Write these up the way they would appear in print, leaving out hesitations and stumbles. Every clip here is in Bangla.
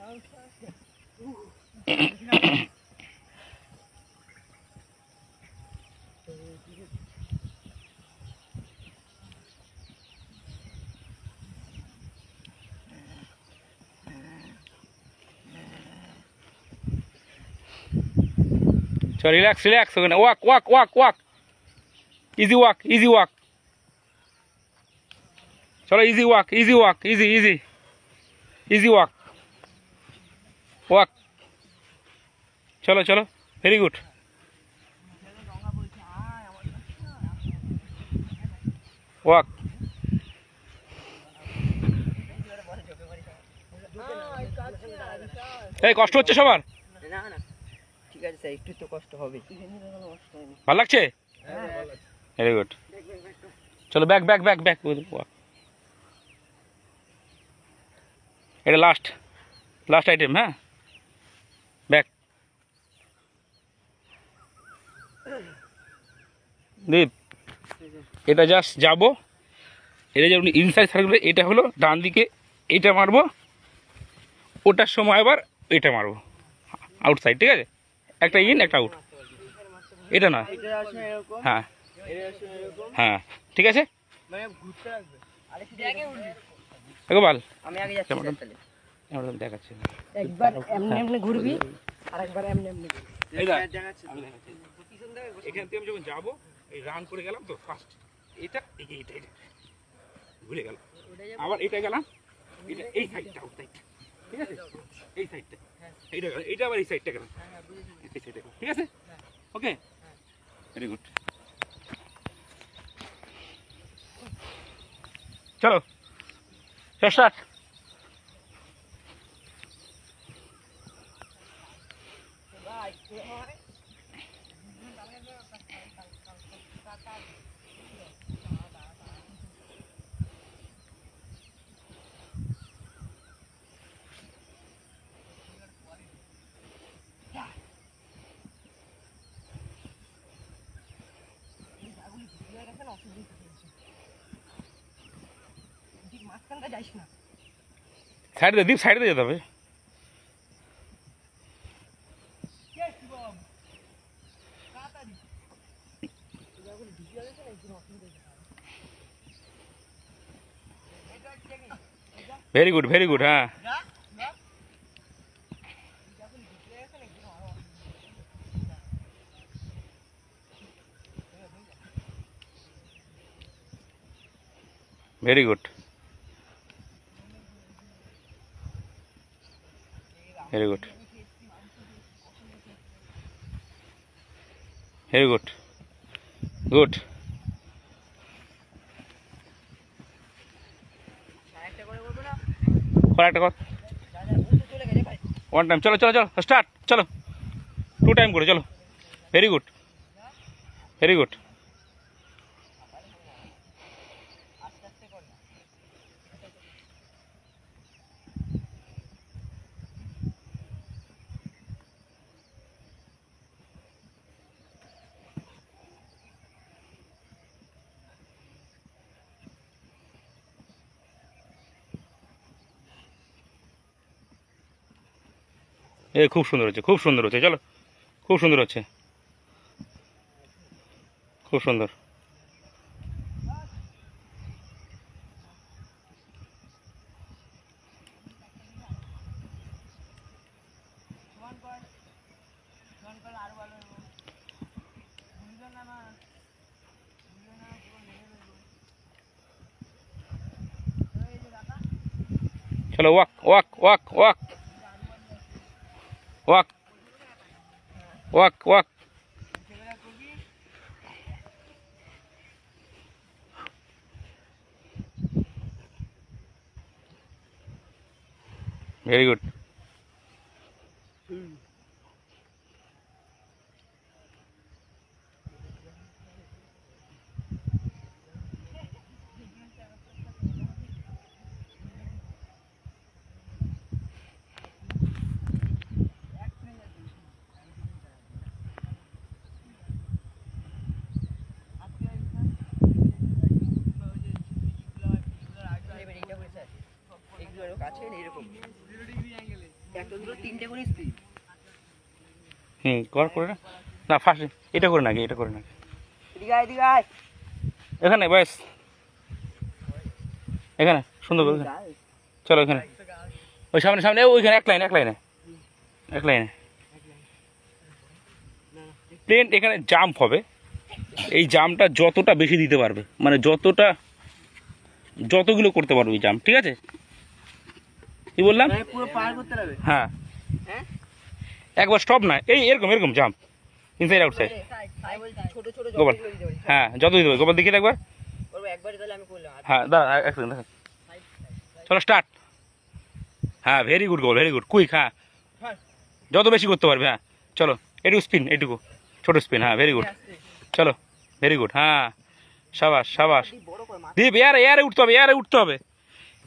So relax, relax. We're gonna walk, walk, walk, walk. Easy walk, easy walk. Chalo, easy walk, easy walk, easy, easy. Easy walk. Walk. Chalo, chalo. Very good. Walk. Hey, কষ্ট হচ্ছে সবার? না না ঠিক আছে স্যার, একটু তো কষ্ট হবে। ভালো লাগছে? Very good. চলো ব্যাক ব্যাক ব্যাক ব্যাক। এটা লাস্ট লাস্ট আইটেম, হ্যাঁ ব্যাক। দীপ এটা জাস্ট যাবো, এটা যেমন ইনসাইড সার্কেল, এটা হলো ডান দিকে, এইটা মারবো, ওটার সময় আবার এটা মারবো আউটসাইড, ঠিক আছে? একটা ইন একটা আউট, এটা নয়, হ্যাঁ হ্যাঁ ঠিক আছে। একবার আমি আগে যাচ্ছি তাহলে। দেখাচ্ছি, একবার এমনি এমনি ঘুরবি আর একবার এমনি এমনি এখান থেকে আমি যখন যাবো, এই রান করে গেলাম তো ফার্স্ট, এটা এটা এটা ভুলে গেল, আবার এটা গেলাম, এটা এই সাইডটা আউটসাইড, ঠিক আছে? এই সাইডটা এইটা গেল, এটা আবার এই সাইডটা গেলাম, এই সাইডটা গেলাম, ঠিক আছে? ওকে, ভেরি গুড। চলো স্টার্ট। সাইড দিয়ে দীপ, সাইডে যেতে হবে। ভেরি গুড, ভেরি গুড, হ্যাঁ very good, very good, very good, good. একটা কর, ওয়ান টাইম, চলো চলো চলো স্টার্ট, চলো টু টাইম করে চলো, ভেরি গুড, ভেরি গুড। এ খুব সুন্দর হচ্ছে, খুব সুন্দর হচ্ছে, চলো খুব সুন্দর হচ্ছে, খুব সুন্দর। চলো walk walk walk walk walk walk walk. Very good. কর করে না ফার্স্ট এটা করে নাকি এটা করে নাকি এখানে ব্যাস এখানে সুন্দর করে চলো এখানে ওই সামনে সামনে ওইখানে এক লাইনে এক লাইনে প্লেন এখানে জাম্প হবে এই জাম্পটা যতটা বেশি দিতে পারবে মানে যতগুলো করতে পারবে এই জাম্প ঠিক আছে কি বললাম হ্যাঁ একবার স্টপ না এই এরকম জাম্প ইনসাইড আউটসাইড গোপাল হ্যাঁ যত দিতে হবে গোপাল দেখি একবার হ্যাঁ দাঁড়া এক সেকেন্ড দেখা চলো স্টার্ট হ্যাঁ ভেরি গুড গোল ভেরি গুড কুইক হ্যাঁ যত বেশি করতে পারবে হ্যাঁ চলো এটুকু স্পিন এটুকু ছোটো স্পিন হ্যাঁ ভেরি গুড চলো ভেরি গুড হ্যাঁ সাবাস সাবাস দীপ এয়ারে উঠতে হবে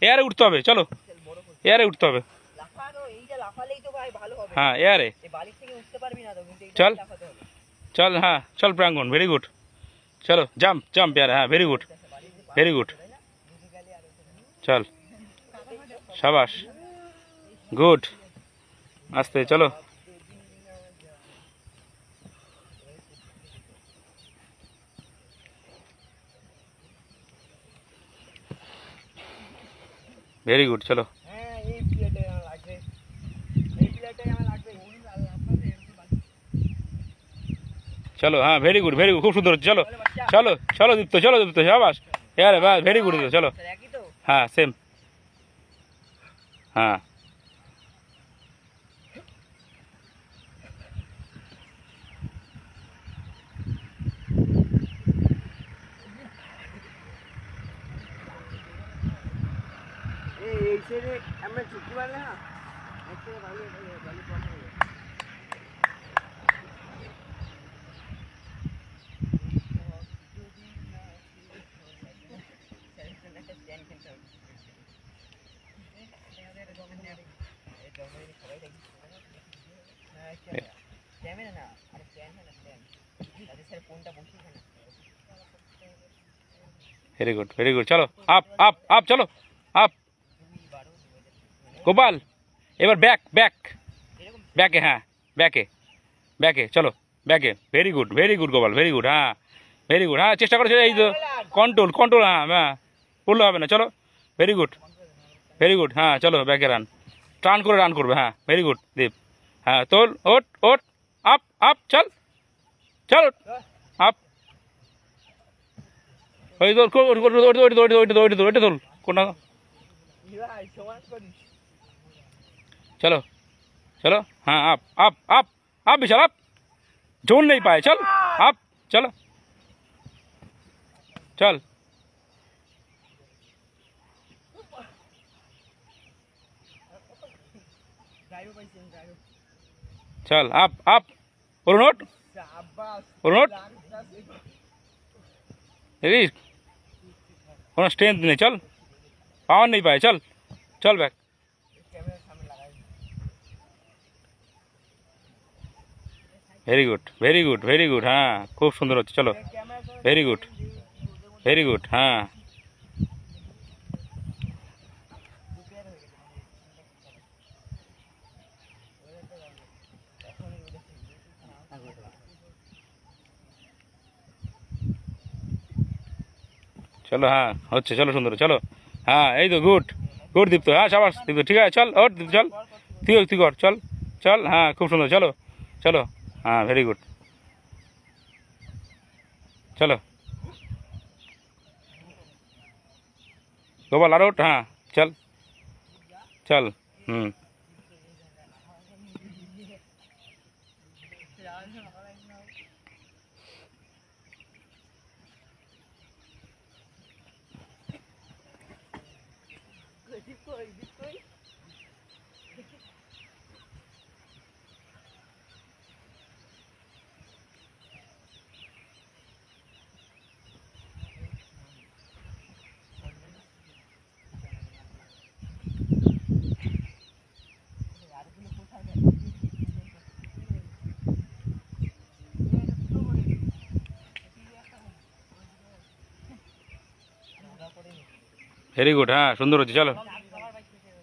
এয়ারে উঠতে হবে চলো এয়ারে উঠতে হবে হ্যাঁ এয়ারে চল চল হ্যাঁ চল প্রাঙ্গন ভেরি গুড চলো জাম্প এয়ারে হ্যাঁ ভেরি গুড চল সাবাস গুড আস্তে চলো ভেরি গুড চলো চলো হ্যাঁ ভেরি গুড খুব সুন্দর হচ্ছে চলো দীপ্ত সাবাস यार বাস ভেরি গুড চলো হ্যাঁ সেম হ্যাঁ वेरी गुड चलो आप चलो आप गोपाल एबार बैक हाँ बैके चलो बैके very good Gopal very good हाँ चेष्टा करो कंट्रोल हाँ पड़ले হবে না चलो वेरी गुड हाँ चलो बैके रान रान करबे हाँ वेरी गुड दीप हाँ तोल ओट आप चल आप ওই তোর তোল কোনটা चलो हाँ आप विशाल आप जोन नहीं पाए चल आप चलो चल आप और नोट কোনো স্ট্রেংথ নেই চল পাওয়ার নেই পায় চল ব্যাক वेरी गुड हाँ खूब सुंदर होच्छे चलो वेरी गुड हाँ चलो हाँ होच्छे चलो सुंदर चलो हाँ यही तो गुड दीप्त हाँ शाबाश दीप्त ठीक है चल और दीप्त चल तुई कर चल हाँ खूब सुंदर चलो हाँ वेरी गुड चलो गोपाल आउट हाँ चल वेरी गुड हाँ सुंदर होच्छे चलो